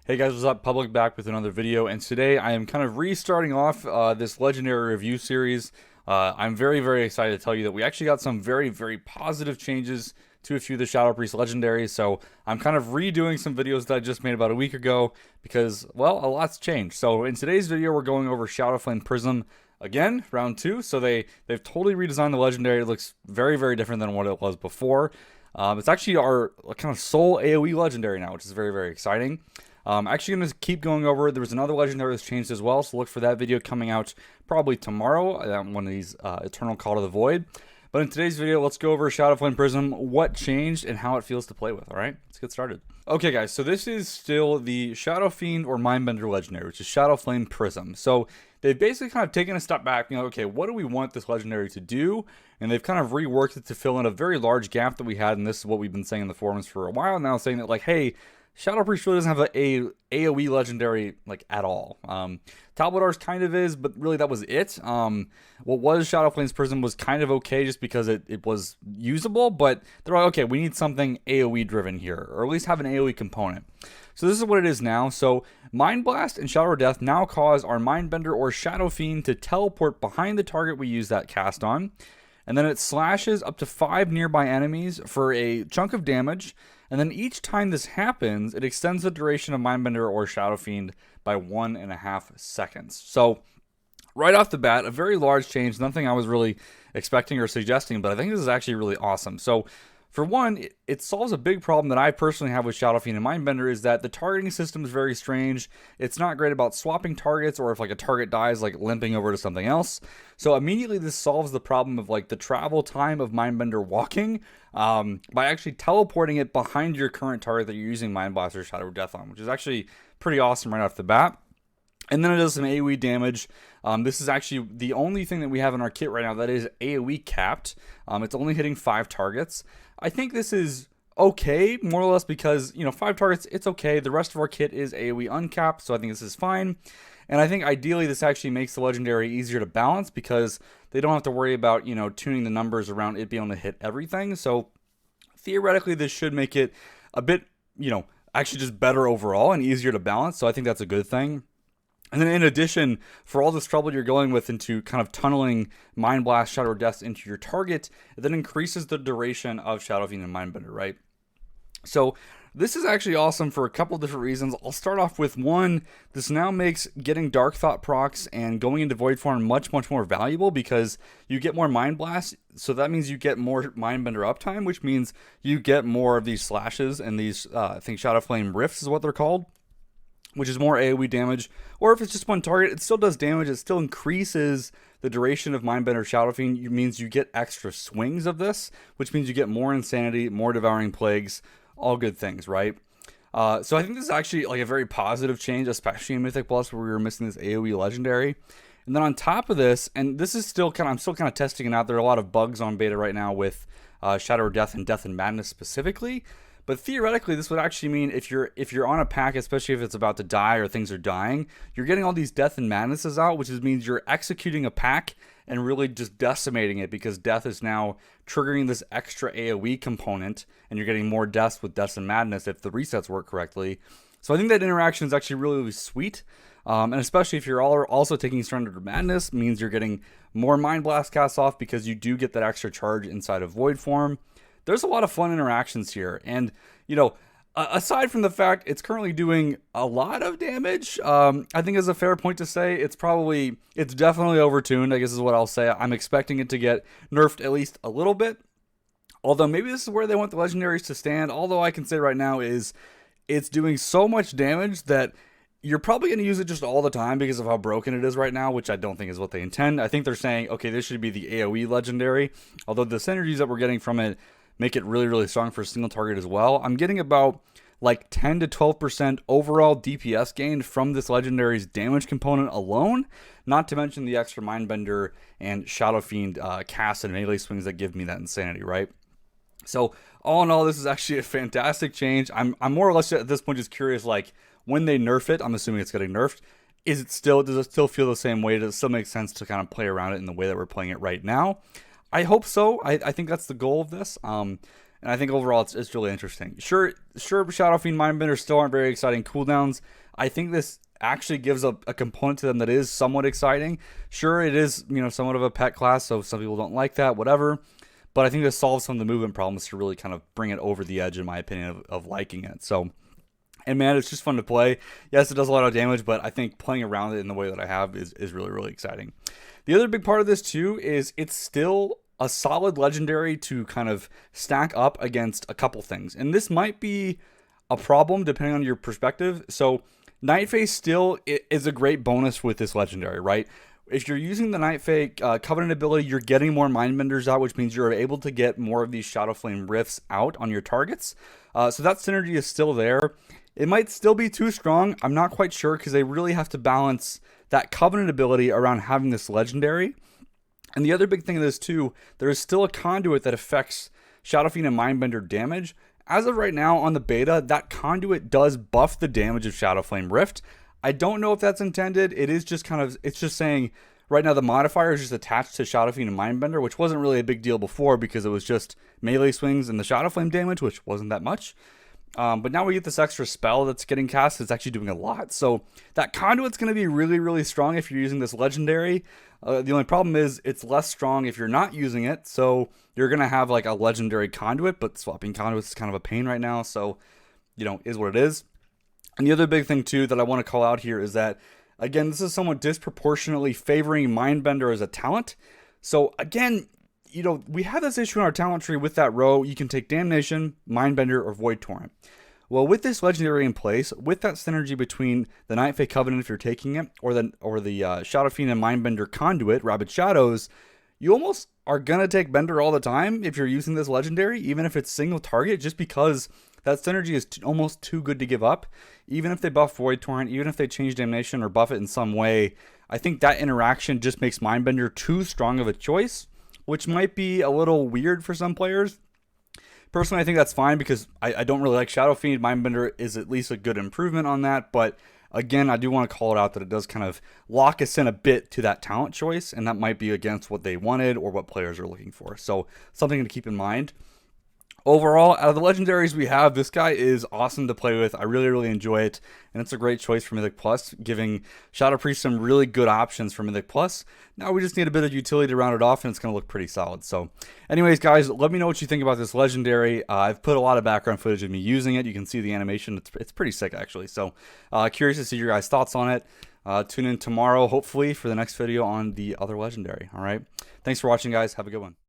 Hey guys, what's up? Public back with another video, and today I am kind of restarting off this legendary review series. I'm very excited to tell you that we actually got some very positive changes to a few of the Shadow Priest legendaries. So I'm kind of redoing some videos that I just made about a week ago because, well, a lot's changed. So in today's video, we're going over Shadowflame Prism again, round 2. So they've totally redesigned the legendary. It looks very different than what it was before. It's actually our kind of sole AoE legendary now, which is very exciting. Actually going to keep going over it. There was another legendary that's changed as well, so look for that video coming out probably tomorrow, one of these Eternal Call to the Void. But in today's video, let's go over Shadowflame Prism, what changed, and how it feels to play with, alright? Let's get started. Okay guys, so this is still the Shadow Fiend or Mindbender legendary, which is Shadowflame Prism. So they've basically kind of taken a step back, okay, what do we want this legendary to do? And they've kind of reworked it to fill in a very large gap that we had, and this is what we've been saying in the forums for a while now, saying that, like, hey, Shadow Priest really doesn't have a AoE legendary, like, at all. Tabladar's kind of is, but really that was it. What was Shadowflame's Prism was kind of okay just because it was usable, but they're like, okay, we need something AoE driven here, or at least have an AoE component. So this is what it is now. So Mind Blast and Shadow Death now cause our Mindbender or Shadow Fiend to teleport behind the target we use that cast on, and then it slashes up to 5 nearby enemies for a chunk of damage. And then each time this happens, it extends the duration of Mindbender or Shadow Fiend by 1.5 seconds. So right off the bat, a very large change, nothing I was really expecting or suggesting, but I think this is actually really awesome. So for one, it solves a big problem that I personally have with Shadow Fiend and Mindbender, is that the targeting system is very strange. It's not great about swapping targets, or if like a target dies, like limping over to something else. So immediately this solves the problem of like the travel time of Mindbender walking by actually teleporting it behind your current target that you're using Mind Blast or Shadow Death on, which is actually pretty awesome right off the bat. And then it does some AoE damage. This is actually the only thing that we have in our kit right now that is AoE capped. It's only hitting 5 targets. I think this is okay, more or less, because, 5 targets, it's okay. The rest of our kit is AoE uncapped, so I think this is fine. And I think ideally this actually makes the legendary easier to balance because they don't have to worry about, tuning the numbers around it being able to hit everything. So theoretically, this should make it a bit, actually just better overall and easier to balance. So I think that's a good thing. And then in addition, for all this trouble you're going with into kind of tunneling Mind Blast, Shadow Death into your target, it then increases the duration of Shadow Fiend and Mindbender, right? So this is actually awesome for a couple different reasons. I'll start off with one. This now makes getting Dark Thought procs and going into Void form much more valuable because you get more Mind Blast. So that means you get more Mindbender uptime, which means you get more of these slashes and these, I think Shadowflame Rifts is what they're called, which is more AoE damage. Or if it's just one target, it still does damage. It still increases the duration of Mindbender Shadow Fiend. It means you get extra swings of this, which means you get more Insanity, more Devouring Plagues, all good things, right? So I think this is actually like a very positive change, especially in Mythic Plus where we were missing this AoE legendary. And then on top of this, and this is still I'm still kind of testing it out. There are a lot of bugs on beta right now with Shadow Death and Death and Madness specifically. But theoretically, this would actually mean if you're on a pack, especially if it's about to die or things are dying, you're getting all these Death and Madnesses out, which means you're executing a pack and really just decimating it because Death is now triggering this extra AoE component, and you're getting more deaths with Death and Madness if the resets work correctly. So I think that interaction is actually really sweet, and especially if you're also taking Surrender Madness, means you're getting more Mind Blast casts off because you do get that extra charge inside of Void form. There's a lot of fun interactions here, and aside from the fact it's currently doing a lot of damage, I think is a fair point to say it's definitely overtuned, I guess is what I'll say. I'm expecting it to get nerfed at least a little bit, although maybe this is where they want the legendaries to stand. Although I can say right now is it's doing so much damage that you're probably going to use it just all the time because of how broken it is right now, which I don't think is what they intend. I think they're saying, okay, this should be the AoE legendary, although the synergies that we're getting from it make it really strong for a single target as well. I'm getting about like 10 to 12% overall DPS gained from this legendary's damage component alone, not to mention the extra Mindbender and Shadow Fiend cast and melee swings that give me that insanity, right? So all in all, this is actually a fantastic change. I'm more or less at this point just curious, like when they nerf it, I'm assuming it's getting nerfed. Does it still feel the same way? Does it still make sense to kind of play around it in the way that we're playing it right now? I hope so. I think that's the goal of this. And I think overall it's really interesting. Sure, Shadow Fiend Mindbender still aren't very exciting cooldowns. I think this actually gives a component to them that is somewhat exciting. Sure, it is, you know, somewhat of a pet class, so some people don't like that, whatever. But I think this solves some of the movement problems to really kind of bring it over the edge, in my opinion, of liking it. So, and man, it's just fun to play. Yes, it does a lot of damage, but I think playing around it in the way that I have is really, really exciting. The other big part of this too is it's still a solid legendary to kind of stack up against a couple things. And this might be a problem depending on your perspective. So Night Fae still is a great bonus with this legendary, right? If you're using the Night Fae Covenant ability, you're getting more Mindbenders out, which means you're able to get more of these Shadowflame Rifts out on your targets. So that synergy is still there. It might still be too strong. I'm not quite sure because they really have to balance that Covenant ability around having this legendary. And the other big thing of this too, there is still a conduit that affects Shadow Fiend and Mindbender damage. As of right now on the beta, that conduit does buff the damage of Shadowflame Rift. I don't know if that's intended. It is just kind of, it's just saying right now the modifier is just attached to Shadow Fiend and Mindbender, which wasn't really a big deal before because it was just melee swings and the Shadowflame damage, which wasn't that much. But now we get this extra spell that's getting cast. It's actually doing a lot. So that conduit's going to be really, really strong if you're using this legendary. The only problem is it's less strong if you're not using it. So you're going to have like a legendary conduit, but swapping conduits is kind of a pain right now. So, you know, is what it is. And the other big thing too that I want to call out here is that, again, this is somewhat disproportionately favoring Mindbender as a talent. So again, you know, we have this issue in our talent tree with that row. You can take Damnation, Mindbender, or Void Torrent. Well, with this legendary in place, with that synergy between the Night Fae Covenant, if you're taking it, or the Shadow Fiend and Mindbender conduit, Rabid Shadows, you almost are gonna take Bender all the time if you're using this legendary, even if it's single target, just because that synergy is almost too good to give up. Even if they buff Void Torrent, even if they change Damnation or buff it in some way, I think that interaction just makes Mindbender too strong of a choice, which might be a little weird for some players. Personally, I think that's fine because I don't really like Shadow Fiend. Mindbender is at least a good improvement on that, but again, I do want to call it out that it does kind of lock us in a bit to that talent choice, and that might be against what they wanted or what players are looking for. So something to keep in mind. Overall, out of the legendaries we have, this guy is awesome to play with. I really, really enjoy it, and it's a great choice for Mythic Plus, giving Shadow Priest some really good options for Mythic Plus. Now we just need a bit of utility to round it off, and it's going to look pretty solid. So anyways, guys, let me know what you think about this legendary. I've put a lot of background footage of me using it. You can see the animation. It's pretty sick, actually. So curious to see your guys' thoughts on it. Tune in tomorrow, hopefully, for the next video on the other legendary. All right. Thanks for watching, guys. Have a good one.